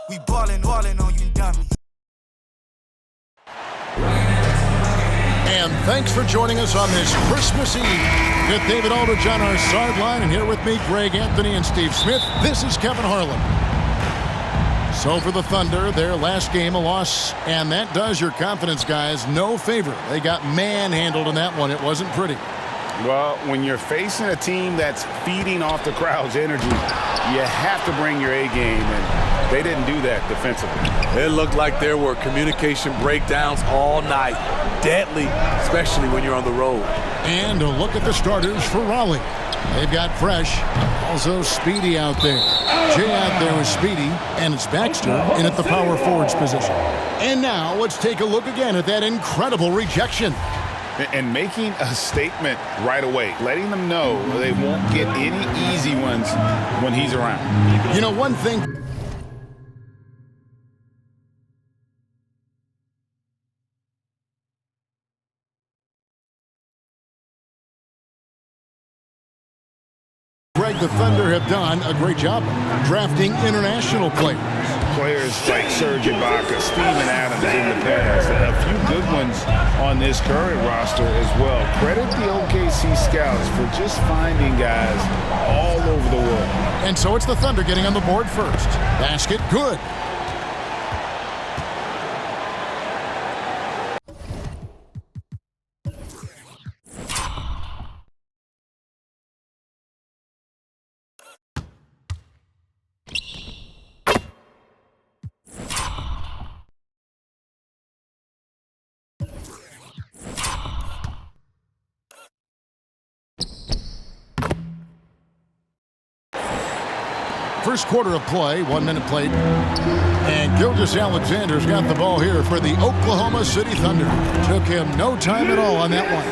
We ballin' on you dummies. And thanks for joining us on this Christmas Eve with David Aldridge on our sideline, and here with me, Greg Anthony and Steve Smith. This is Kevin Harlan. So for the Thunder, their last game, a loss, and that does your confidence guys no favor. They got manhandled in that one. It wasn't pretty. Well, when you're facing a team that's feeding off the crowd's energy, you have to bring your A game, and they didn't do that defensively. It looked like there were communication breakdowns all night. Deadly, especially when you're on the road. And a look at the starters for Raleigh. They've got Fresh, also Speedy out there. Jay out there with Speedy, and it's Baxter in at the power forwards position. And now let's take a look again at that incredible rejection. And making a statement right away, letting them know they won't get any easy ones when he's around. You know, one thing. Greg, the Thunder have done a great job drafting international players. Players like Serge Ibaka, Steven Adams in the past, a few good ones on this current roster as well. Credit the OKC scouts for just finding guys all over the world. And so it's the Thunder getting on the board first. Basket good. First quarter of play, 1 minute played. And Gilgeous-Alexander's got the ball here for the Oklahoma City Thunder. Took him no time at all on that one.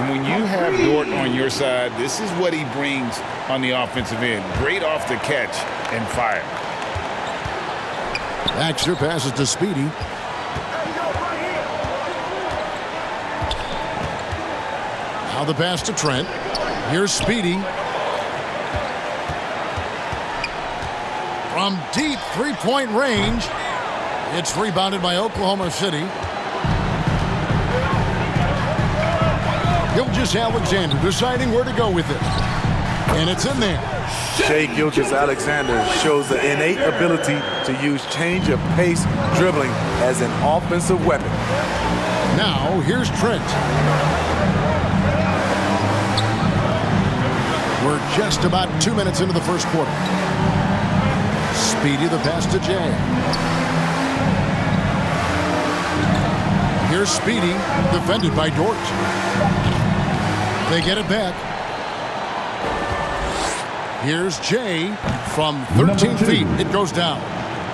And when you have Dort on your side, this is what he brings on the offensive end. Great off the catch and fire. Baxter passes to Speedy. Now the pass to Trent. Here's Speedy. From deep three-point range, it's rebounded by Oklahoma City. Gilgeous-Alexander deciding where to go with it. And it's in there. Shai Gilgeous-Alexander shows the innate ability to use change of pace dribbling as an offensive weapon. Now, here's Trent. We're just about 2 minutes into the first quarter. Speedy, the pass to Jay. Here's Speedy, defended by Dort. They get it back. Here's Jay from 13 feet. It goes down.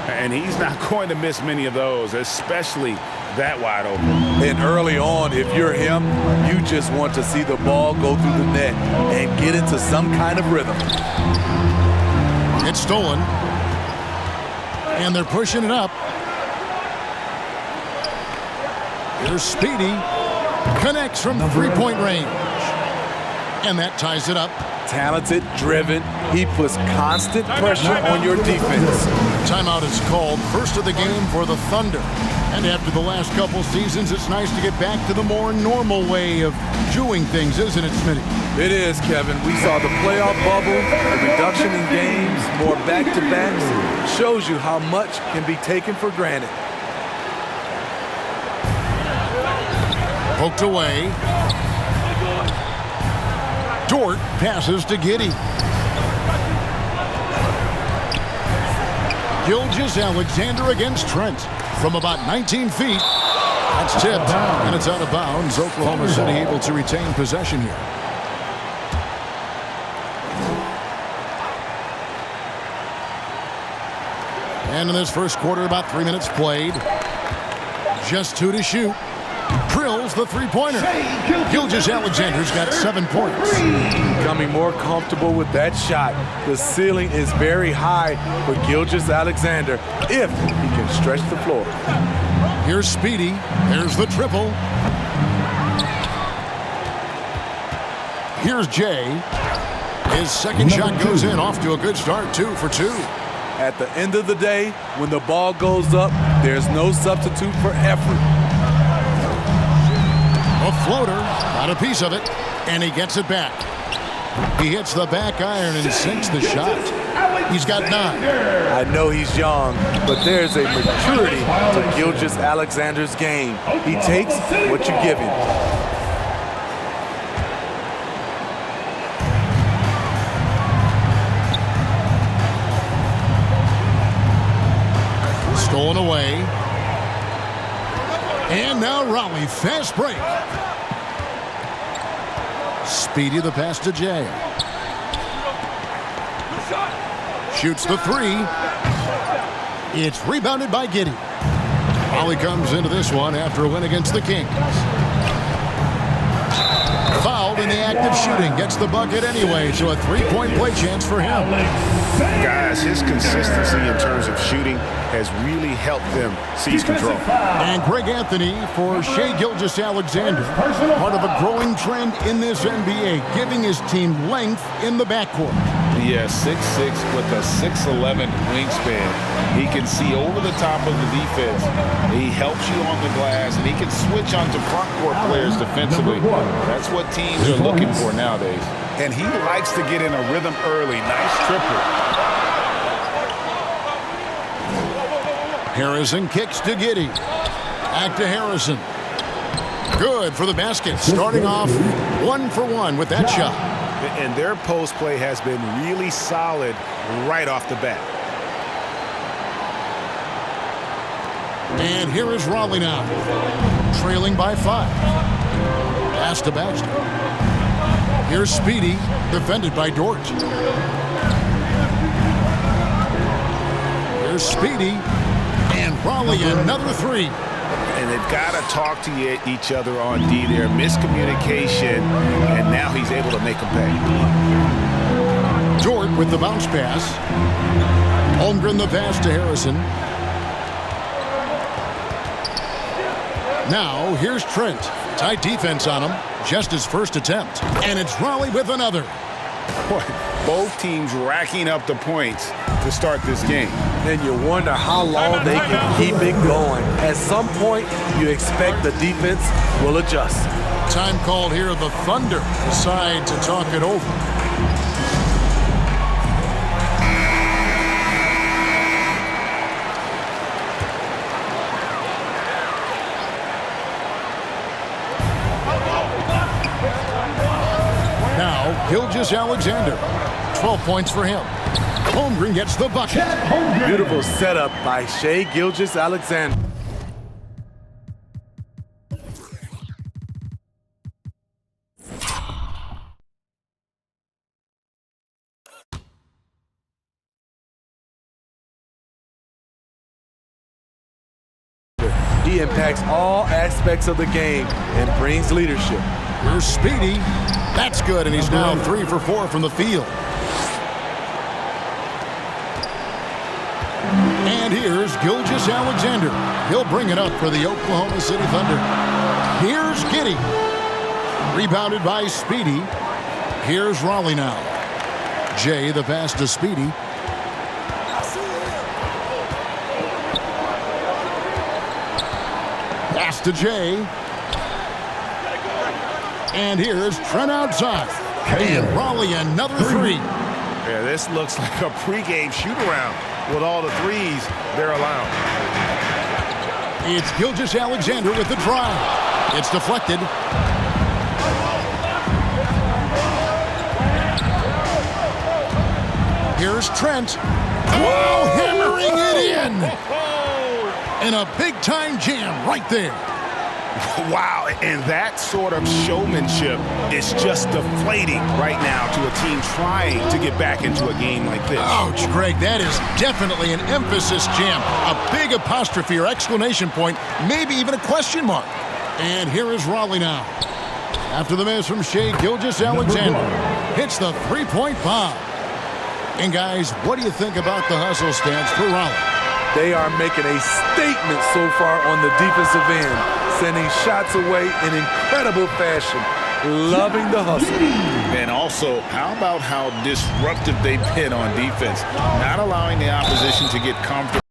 And he's not going to miss many of those, especially that wide open. And early on, if you're him, you just want to see the ball go through the net and get into some kind of rhythm. It's stolen. And they're pushing it up. Here's Speedy. Connects from three-point range. And that ties it up. Talented, driven. He puts constant pressure on your defense. Timeout is called. First of the game for the Thunder. And after the last couple seasons, it's nice to get back to the more normal way of doing things, isn't it, Smitty? It is, Kevin. We saw the playoff bubble, a reduction in games, more back-to-backs. Shows you how much can be taken for granted. Poked away. Dort passes to Giddey. Gilgeous-Alexander against Trent from about 19 feet. That's tipped, and it's out of bounds. Oklahoma City able to retain possession here. And in this first quarter, about 3 minutes played. Just 2 to shoot. Drills the three-pointer. Gilgeous-Alexander's got 7 points. Becoming more comfortable with that shot. The ceiling is very high for Gilgeous-Alexander if he can stretch the floor. Here's Speedy. There's the triple. Here's Jay. His second shot goes in, off to a good start, 2 for 2. At the end of the day, when the ball goes up, there's no substitute for effort. A floater, got a piece of it, and he gets it back. He hits the back iron and sinks the shot. He's got 9. I know he's young, but there's a maturity to Gilgeous-Alexander's game. He takes what you give him. Stolen away. And now Raleigh, fast break. Speedy the pass to Jay. Shoots the 3. It's rebounded by Giddey. Raleigh comes into this one after a win against the Kings. Fouled in the act of shooting. Gets the bucket anyway, so a 3-point play chance for him. Guys, his consistency in terms of shooting has really helped them seize control. And Greg Anthony for Shai Gilgeous-Alexander. Part of a growing trend in this NBA, giving his team length in the backcourt. Yeah, 6'6" with a 6'11" wingspan. He can see over the top of the defense. He helps you on the glass, and he can switch onto front court players defensively. That's what teams are looking for nowadays. And he likes to get in a rhythm early. Nice triple. Harrison kicks to Giddey. Back to Harrison. Good for the basket. Starting off 1 for 1 with that shot. And their post play has been really solid right off the bat. And here is Raleigh now. Trailing by 5. Pass to Baxter. Here's Speedy, defended by Dort. Here's Speedy. And Raleigh another 3. And they've got to talk to each other on D there. Miscommunication, and now he's able to make them pay. Dort with the bounce pass. Holmgren the pass to Harrison. Now here's Trent. Tight defense on him. Just his first attempt. And it's Raleigh with another. Both teams racking up the points to start this game. And you wonder how long they can keep it going. At some point, you expect the defense will adjust. Time called here. The Thunder decide to talk it over. Now, Gilgeous-Alexander. 12 points for him. Holmgren gets the bucket. Beautiful setup by Shai Gilgeous-Alexander. He impacts all aspects of the game and brings leadership. Here's Speedy. That's good, and he's now 3 for 4 from the field. And here's Gilgeous-Alexander. He'll bring it up for the Oklahoma City Thunder. Here's Giddey. Rebounded by Speedy. Here's Raleigh now. Jay the pass to Speedy. Pass to Jay. And here's Trent outside. And Raleigh another 3. Yeah, this looks like a pregame shoot-around with all the threes they're allowing. It's Gilgeous-Alexander with the drive. It's deflected. Here's Trent. Whoa, hammering it in. And a big-time jam right there. Wow, and that sort of showmanship is just deflating right now to a team trying to get back into a game like this. Ouch, Greg, that is definitely an emphasis jam. A big apostrophe or exclamation point, maybe even a question mark. And here is Raleigh now. After the miss from Shai Gilgeous-Alexander, hits the three-point bomb. And guys, what do you think about the hustle stance for Raleigh? They are making a statement so far on the defensive end, sending shots away in incredible fashion. loving the hustle. And also, how about how disruptive they've been on defense, not allowing the opposition to get comfortable.